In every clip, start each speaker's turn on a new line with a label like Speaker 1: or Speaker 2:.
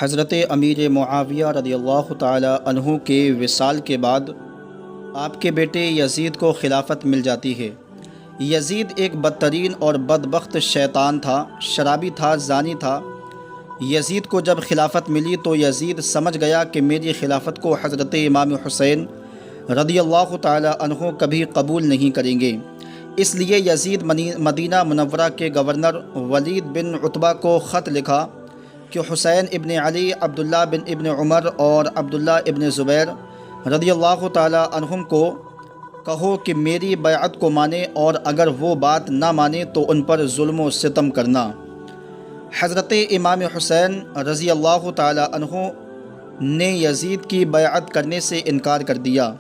Speaker 1: حضرت امیر معاویہ رضی اللہ تعالی عنہ کے وصال کے بعد آپ کے بیٹے یزید کو خلافت مل جاتی ہے۔ یزید ایک بدترین اور بدبخت شیطان تھا، شرابی تھا، زانی تھا۔ یزید کو جب خلافت ملی تو یزید سمجھ گیا کہ میری خلافت کو حضرت امام حسین رضی اللہ تعالی عنہ کبھی قبول نہیں کریں گے۔ اس لیے یزید مدینہ منورہ کے گورنر ولید بن عتبہ کو خط لکھا کہ حسین ابن علی، عبداللہ بن ابن عمر اور عبداللہ ابن زبیر رضی اللہ تعالی عنہم کو کہو کہ میری بیعت کو مانے، اور اگر وہ بات نہ مانے تو ان پر ظلم و ستم کرنا۔ حضرت امام حسین رضی اللہ تعالی عنہ نے یزید کی بیعت کرنے سے انکار کر دیا،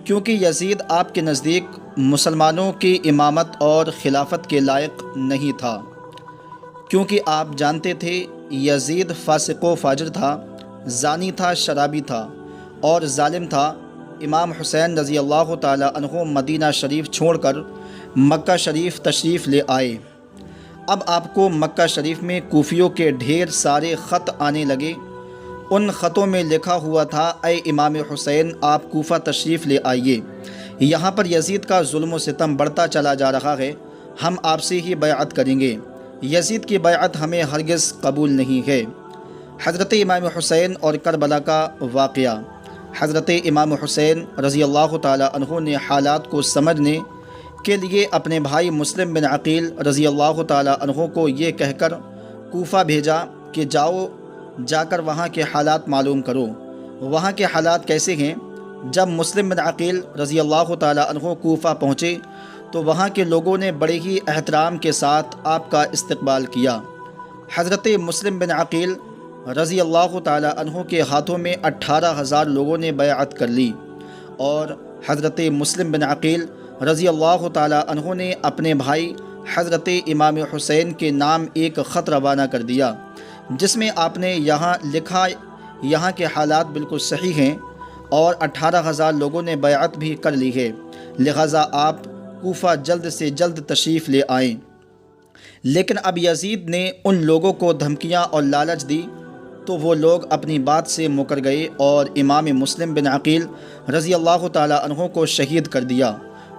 Speaker 1: کیونکہ یزید آپ کے نزدیک مسلمانوں کی امامت اور خلافت کے لائق نہیں تھا، کیونکہ آپ جانتے تھے یزید فاسق و فاجر تھا، زانی تھا، شرابی تھا اور ظالم تھا۔ امام حسین رضی اللہ تعالی عنہ مدینہ شریف چھوڑ کر مکہ شریف تشریف لے آئے۔ اب آپ کو مکہ شریف میں کوفیوں کے ڈھیر سارے خط آنے لگے۔ ان خطوں میں لکھا ہوا تھا، اے امام حسین، آپ کوفہ تشریف لے آئیے، یہاں پر یزید کا ظلم و ستم بڑھتا چلا جا رہا ہے، ہم آپ سے ہی بیعت کریں گے، یزید کی بیعت ہمیں ہرگز قبول نہیں ہے۔ حضرت امام حسین اور کربلا کا واقعہ۔ حضرت امام حسین رضی اللہ تعالی عنہ نے حالات کو سمجھنے کے لیے اپنے بھائی مسلم بن عقیل رضی اللہ تعالی عنہ کو یہ کہہ کر کوفہ بھیجا کہ جا کر وہاں کے حالات معلوم کرو۔ وہاں کے حالات کیسے ہیں؟ جب مسلم بن عقیل رضی اللہ تعالی عنہ کوفہ پہنچے تو وہاں کے لوگوں نے بڑے ہی احترام کے ساتھ آپ کا استقبال کیا۔ حضرت مسلم بن عقیل رضی اللہ تعالی عنہ کے ہاتھوں میں 18,000 لوگوں نے بیعت کر لی، اور حضرت مسلم بن عقیل رضی اللہ تعالی عنہ نے اپنے بھائی حضرت امام حسین کے نام ایک خط روانہ کر دیا، جس میں آپ نے یہاں لکھا، یہاں کے حالات بالکل صحیح ہیں اور 18,000 لوگوں نے بیعت بھی کر لی ہے، لہٰذا آپ کوفہ جلد سے جلد تشریف لے آئیں۔ لیکن اب یزید نے ان لوگوں کو دھمکیاں اور لالچ دی تو وہ لوگ اپنی بات سے مکر گئے اور امام مسلم بن عقیل رضی اللہ تعالی عنہ کو شہید کر دیا۔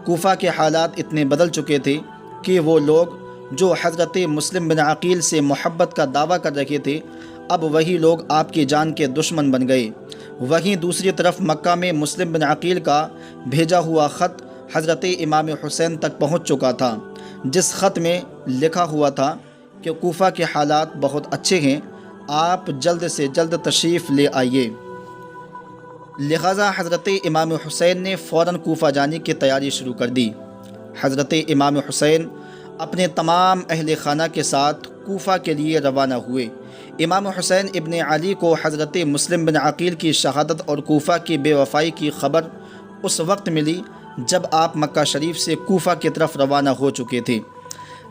Speaker 1: کوفہ کے حالات اتنے بدل چکے تھے کہ وہ لوگ جو حضرت مسلم بن عقیل سے محبت کا دعویٰ کر رکھے تھے، اب وہی لوگ آپ کی جان کے دشمن بن گئے۔ وہیں دوسری طرف مکہ میں مسلم بن عقیل کا بھیجا ہوا خط حضرت امام حسین تک پہنچ چکا تھا، جس خط میں لکھا ہوا تھا کہ کوفہ کے حالات بہت اچھے ہیں، آپ جلد سے جلد تشریف لے آئیے۔ لہٰذا حضرت امام حسین نے فوراً کوفہ جانے کی تیاری شروع کر دی۔ حضرت امام حسین اپنے تمام اہل خانہ کے ساتھ کوفہ کے لیے روانہ ہوئے۔ امام حسین ابن علی کو حضرت مسلم بن عقیل کی شہادت اور کوفہ کی بے وفائی کی خبر اس وقت ملی جب آپ مکہ شریف سے کوفہ کی طرف روانہ ہو چکے تھے۔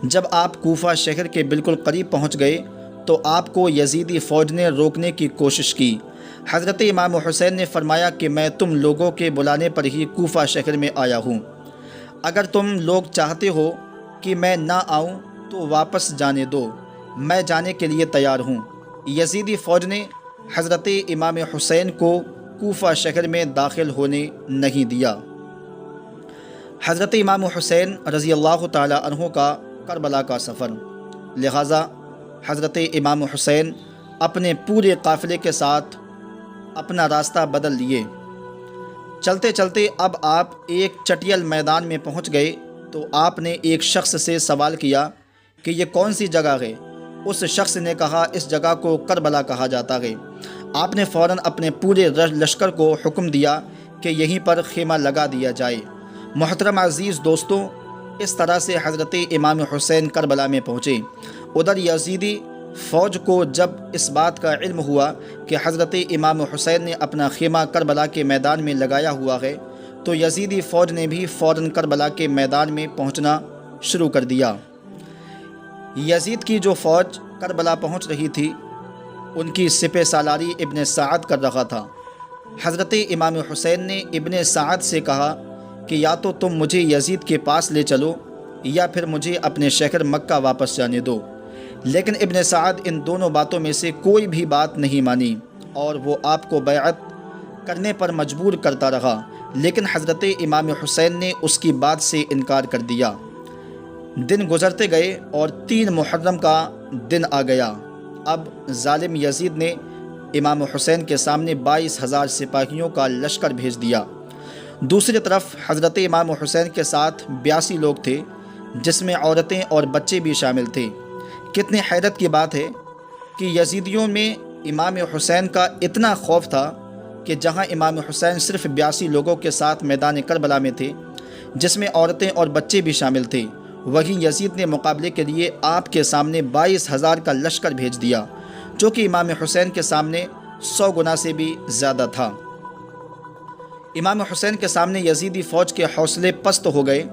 Speaker 1: جب آپ کوفہ شہر کے بالکل قریب پہنچ گئے تو آپ کو یزیدی فوج نے روکنے کی کوشش کی۔ حضرت امام حسین نے فرمایا کہ میں تم لوگوں کے بلانے پر ہی کوفہ شہر میں آیا ہوں، اگر تم لوگ چاہتے ہو کہ میں نہ آؤں تو واپس جانے دو، میں جانے کے لیے تیار ہوں۔ یزیدی فوج نے حضرت امام حسین کو کوفہ شہر میں داخل ہونے نہیں دیا۔ حضرت امام حسین رضی اللہ تعالی عنہ کا کربلا کا سفر۔ لہٰذا حضرت امام حسین اپنے پورے قافلے کے ساتھ اپنا راستہ بدل لیے۔ چلتے چلتے اب آپ ایک چٹیل میدان میں پہنچ گئے تو آپ نے ایک شخص سے سوال کیا کہ یہ کون سی جگہ ہے؟ اس شخص نے کہا، اس جگہ کو کربلا کہا جاتا ہے۔ آپ نے فوراً اپنے پورے لشکر کو حکم دیا کہ یہیں پر خیمہ لگا دیا جائے۔ محترم عزیز دوستوں، اس طرح سے حضرت امام حسین کربلا میں پہنچے۔ ادھر یزیدی فوج کو جب اس بات کا علم ہوا کہ حضرت امام حسین نے اپنا خیمہ کربلا کے میدان میں لگایا ہوا ہے تو یزیدی فوج نے بھی فوراً کربلا کے میدان میں پہنچنا شروع کر دیا۔ یزید کی جو فوج کربلا پہنچ رہی تھی ان کی سپہ سالاری ابن سعد کر رہا تھا۔ حضرت امام حسین نے ابن سعد سے کہا کہ یا تو تم مجھے یزید کے پاس لے چلو یا پھر مجھے اپنے شہر مکہ واپس جانے دو۔ لیکن ابن سعد ان دونوں باتوں میں سے کوئی بھی بات نہیں مانی اور وہ آپ کو بیعت کرنے پر مجبور کرتا رہا، لیکن حضرت امام حسین نے اس کی بات سے انکار کر دیا۔ دن گزرتے گئے اور 3 محرم کا دن آ گیا۔ اب ظالم یزید نے امام حسین کے سامنے 22,000 سپاہیوں کا لشکر بھیج دیا۔ دوسری طرف حضرت امام حسین کے ساتھ 82 لوگ تھے، جس میں عورتیں اور بچے بھی شامل تھے۔ کتنی حیرت کی بات ہے کہ یزیدیوں میں امام حسین کا اتنا خوف تھا کہ جہاں امام حسین صرف 82 لوگوں کے ساتھ میدان کربلا میں تھے، جس میں عورتیں اور بچے بھی شامل تھے، وہیں یزید نے مقابلے کے لیے آپ کے سامنے 22,000 کا لشکر بھیج دیا، جو کہ امام حسین کے سامنے 100 گنا سے بھی زیادہ تھا۔ امام حسین کے سامنے یزیدی فوج کے حوصلے پست ہو گئے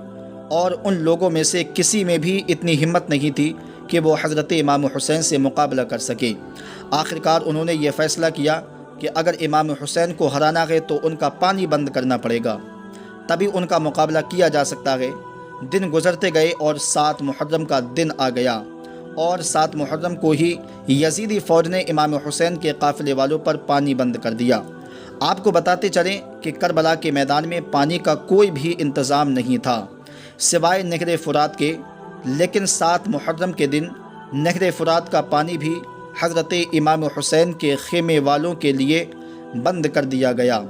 Speaker 1: اور ان لوگوں میں سے کسی میں بھی اتنی ہمت نہیں تھی کہ وہ حضرت امام حسین سے مقابلہ کر سکے۔ آخرکار انہوں نے یہ فیصلہ کیا کہ اگر امام حسین کو ہرانا ہے تو ان کا پانی بند کرنا پڑے گا، تبھی ان کا مقابلہ کیا جا سکتا ہے۔ دن گزرتے گئے اور 7 محرم کا دن آ گیا، اور 7 محرم کو ہی یزیدی فوج نے امام حسین کے قافلے والوں پر پانی بند کر دیا۔ آپ کو بتاتے چلیں کہ کربلا کے میدان میں پانی کا کوئی بھی انتظام نہیں تھا سوائے نہر فرات کے، لیکن 7 محرم کے دن نہر فرات کا پانی بھی حضرت امام حسین کے خیمے والوں کے لیے بند کر دیا گیا۔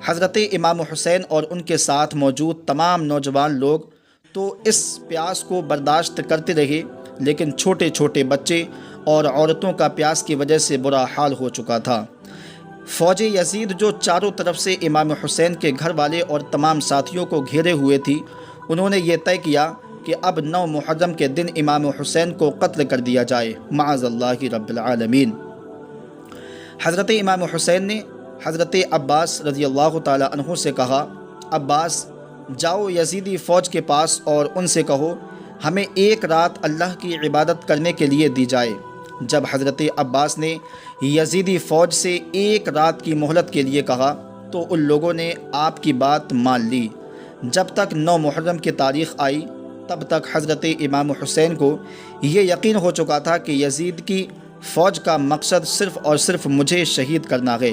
Speaker 1: حضرت امام حسین اور ان کے ساتھ موجود تمام نوجوان لوگ تو اس پیاس کو برداشت کرتے رہے، لیکن چھوٹے چھوٹے بچے اور عورتوں کا پیاس کی وجہ سے برا حال ہو چکا تھا۔ فوج یزید جو چاروں طرف سے امام حسین کے گھر والے اور تمام ساتھیوں کو گھیرے ہوئے تھی، انہوں نے یہ طے کیا کہ اب 9 محرم کے دن امام حسین کو قتل کر دیا جائے، معاذ اللہ رب العالمین۔ حضرت امام حسین نے حضرت عباس رضی اللہ تعالی عنہ سے کہا، عباس جاؤ یزیدی فوج کے پاس اور ان سے کہو ہمیں 1 رات اللہ کی عبادت کرنے کے لیے دی جائے۔ جب حضرت عباس نے یزیدی فوج سے 1 رات کی مہلت کے لیے کہا تو ان لوگوں نے آپ کی بات مان لی۔ جب تک 9 محرم کی تاریخ آئی تب تک حضرت امام حسین کو یہ یقین ہو چکا تھا کہ یزید کی فوج کا مقصد صرف اور صرف مجھے شہید کرنا ہے،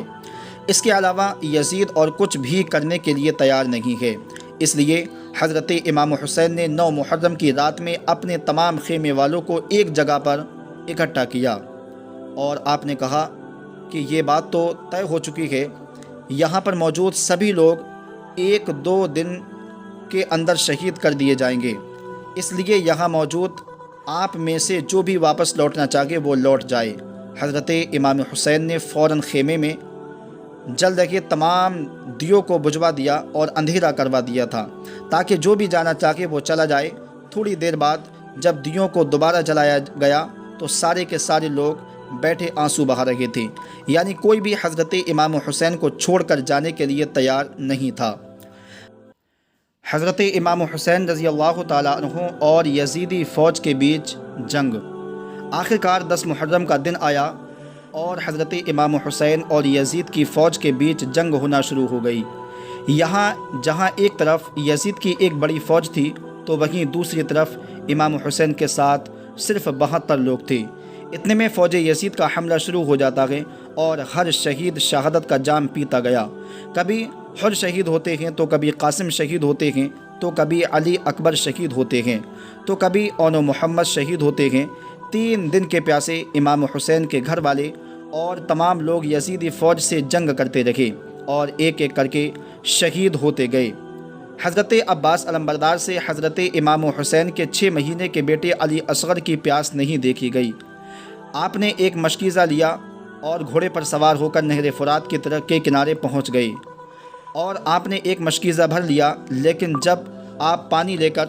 Speaker 1: اس کے علاوہ یزید اور کچھ بھی کرنے کے لیے تیار نہیں ہے۔ اس لیے حضرت امام حسین نے 9 محرم کی رات میں اپنے تمام خیمے والوں کو ایک جگہ پر اکٹھا کیا اور آپ نے کہا کہ یہ بات تو طے ہو چکی ہے، یہاں پر موجود سبھی لوگ 1-2 دن کے اندر شہید کر دیے جائیں گے، اس لیے یہاں موجود آپ میں سے جو بھی واپس لوٹنا چاہے وہ لوٹ جائے۔ حضرت امام حسین نے فوراً خیمے میں جلد کے تمام دیوں کو بجھوا دیا اور اندھیرا کروا دیا تھا تاکہ جو بھی جانا چاہے وہ چلا جائے۔ تھوڑی دیر بعد جب دیوں کو دوبارہ جلایا گیا تو سارے کے سارے لوگ بیٹھے آنسو بہا رہے تھے، یعنی کوئی بھی حضرت امام حسین کو چھوڑ کر جانے کے لیے تیار نہیں تھا۔ حضرت امام حسین رضی اللہ تعالیٰ عنہ اور یزیدی فوج کے بیچ جنگ۔ آخرکار 10 محرم کا دن آیا اور حضرت امام حسین اور یزید کی فوج کے بیچ جنگ ہونا شروع ہو گئی۔ یہاں جہاں ایک طرف یزید کی ایک بڑی فوج تھی تو وہیں دوسری طرف امام حسین کے ساتھ صرف 72 لوگ تھے۔ اتنے میں فوج یزید کا حملہ شروع ہو جاتا ہے اور ہر شہید شہادت کا جام پیتا گیا۔ کبھی حر شہید ہوتے ہیں تو کبھی قاسم شہید ہوتے ہیں تو کبھی علی اکبر شہید ہوتے ہیں تو کبھی اون محمد شہید ہوتے ہیں۔ 3 دن کے پیاسے امام حسین کے گھر والے اور تمام لوگ یزیدی فوج سے جنگ کرتے رہے اور ایک ایک کر کے شہید ہوتے گئے۔ حضرت عباس علمبردار سے حضرت امام حسین کے 6 مہینے کے بیٹے علی اصغر کی پیاس نہیں دیکھی گئی۔ آپ نے ایک مشکیزہ لیا اور گھوڑے پر سوار ہو کر نہر فرات کی طرف کے کنارے پہنچ گئے اور آپ نے ایک مشکیزہ بھر لیا، لیکن جب آپ پانی لے کر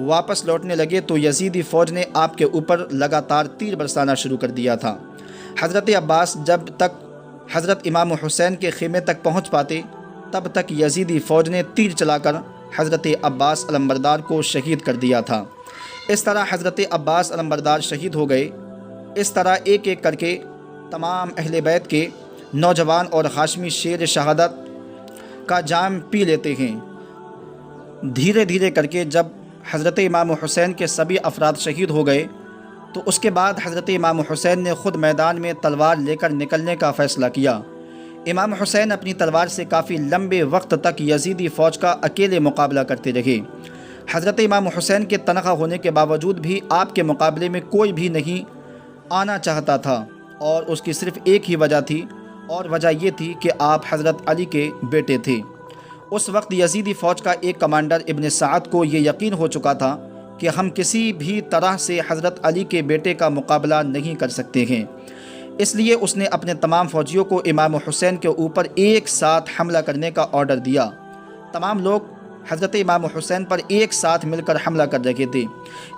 Speaker 1: واپس لوٹنے لگے تو یزیدی فوج نے آپ کے اوپر لگاتار تیر برسانا شروع کر دیا تھا۔ حضرت عباس جب تک حضرت امام حسین کے خیمے تک پہنچ پاتے تب تک یزیدی فوج نے تیر چلا کر حضرت عباس علمبردار کو شہید کر دیا تھا۔ اس طرح حضرت عباس علمبردار شہید ہو گئے۔ اس طرح ایک ایک کر کے تمام اہل بیت کے نوجوان اور ہاشمی شیر شہادت کا جام پی لیتے ہیں۔ دھیرے دھیرے کر کے جب حضرت امام حسین کے سبھی افراد شہید ہو گئے تو اس کے بعد حضرت امام حسین نے خود میدان میں تلوار لے کر نکلنے کا فیصلہ کیا۔ امام حسین اپنی تلوار سے کافی لمبے وقت تک یزیدی فوج کا اکیلے مقابلہ کرتے رہے۔ حضرت امام حسین کے تنخواہ ہونے کے باوجود بھی آپ کے مقابلے میں کوئی بھی نہیں آنا چاہتا تھا، اور اس کی صرف ایک ہی وجہ تھی، اور وجہ یہ تھی کہ آپ حضرت علی کے بیٹے تھے۔ اس وقت یزیدی فوج کا ایک کمانڈر ابن سعد کو یہ یقین ہو چکا تھا کہ ہم کسی بھی طرح سے حضرت علی کے بیٹے کا مقابلہ نہیں کر سکتے ہیں، اس لیے اس نے اپنے تمام فوجیوں کو امام حسین کے اوپر ایک ساتھ حملہ کرنے کا آرڈر دیا۔ تمام لوگ حضرت امام حسین پر ایک ساتھ مل کر حملہ کر رہے تھے،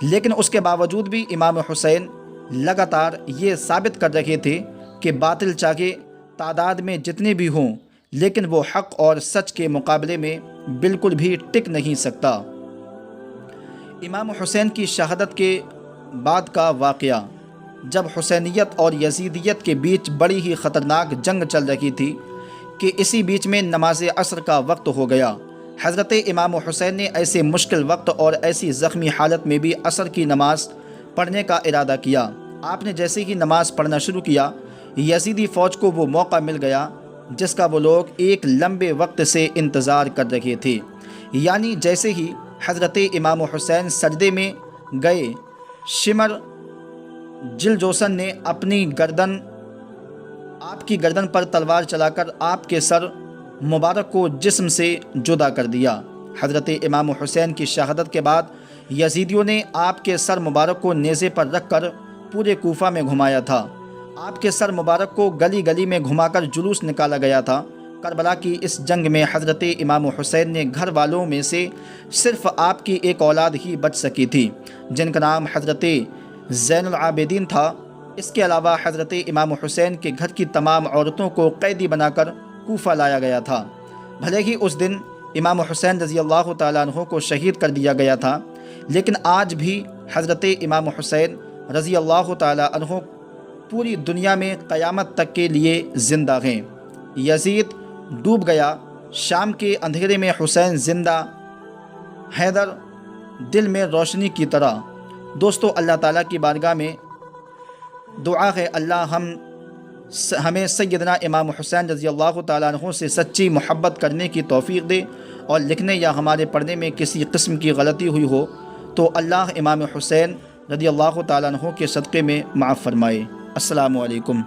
Speaker 1: لیکن اس کے باوجود بھی امام حسین لگاتار یہ ثابت کر رہے تھے کہ باطل چاہے تعداد میں جتنے بھی ہوں، لیکن وہ حق اور سچ کے مقابلے میں بالکل بھی ٹک نہیں سکتا۔ امام حسین کی شہادت کے بعد کا واقعہ، جب حسینیت اور یزیدیت کے بیچ بڑی ہی خطرناک جنگ چل رہی تھی کہ اسی بیچ میں نماز عصر کا وقت ہو گیا۔ حضرت امام حسین نے ایسے مشکل وقت اور ایسی زخمی حالت میں بھی عصر کی نماز پڑھنے کا ارادہ کیا۔ آپ نے جیسے ہی نماز پڑھنا شروع کیا، یزیدی فوج کو وہ موقع مل گیا جس کا وہ لوگ ایک لمبے وقت سے انتظار کر رہے تھے، یعنی جیسے ہی حضرت امام حسین سجدے میں گئے، شمر جلجوسن نے آپ کی گردن پر تلوار چلا کر آپ کے سر مبارک کو جسم سے جدا کر دیا۔ حضرت امام حسین کی شہادت کے بعد یزیدیوں نے آپ کے سر مبارک کو نیزے پر رکھ کر پورے کوفہ میں گھمایا تھا۔ آپ کے سر مبارک کو گلی گلی میں گھما کر جلوس نکالا گیا تھا۔ کربلا کی اس جنگ میں حضرت امام حسین نے گھر والوں میں سے صرف آپ کی ایک اولاد ہی بچ سکی تھی، جن کا نام حضرت زین العابدین تھا۔ اس کے علاوہ حضرت امام حسین کے گھر کی تمام عورتوں کو قیدی بنا کر کوفہ لایا گیا تھا۔ بھلے ہی اس دن امام حسین رضی اللہ تعالیٰ عنہ کو شہید کر دیا گیا تھا، لیکن آج بھی حضرت امام حسین رضی اللہ تعالیٰ عنہ پوری دنیا میں قیامت تک کے لیے زندہ ہیں۔ یزید ڈوب گیا، شام کے اندھیرے میں حسین زندہ، حیدر دل میں روشنی کی طرح۔ دوستو، اللہ تعالیٰ کی بارگاہ میں دعا ہے اللہ ہمیں سیدنا امام حسین رضی اللہ تعالیٰ عنہ سے سچی محبت کرنے کی توفیق دے، اور لکھنے یا ہمارے پڑھنے میں کسی قسم کی غلطی ہوئی ہو تو اللہ امام حسین رضی اللہ تعالیٰ عنہ کے صدقے میں معاف فرمائے۔ السلام علیکم۔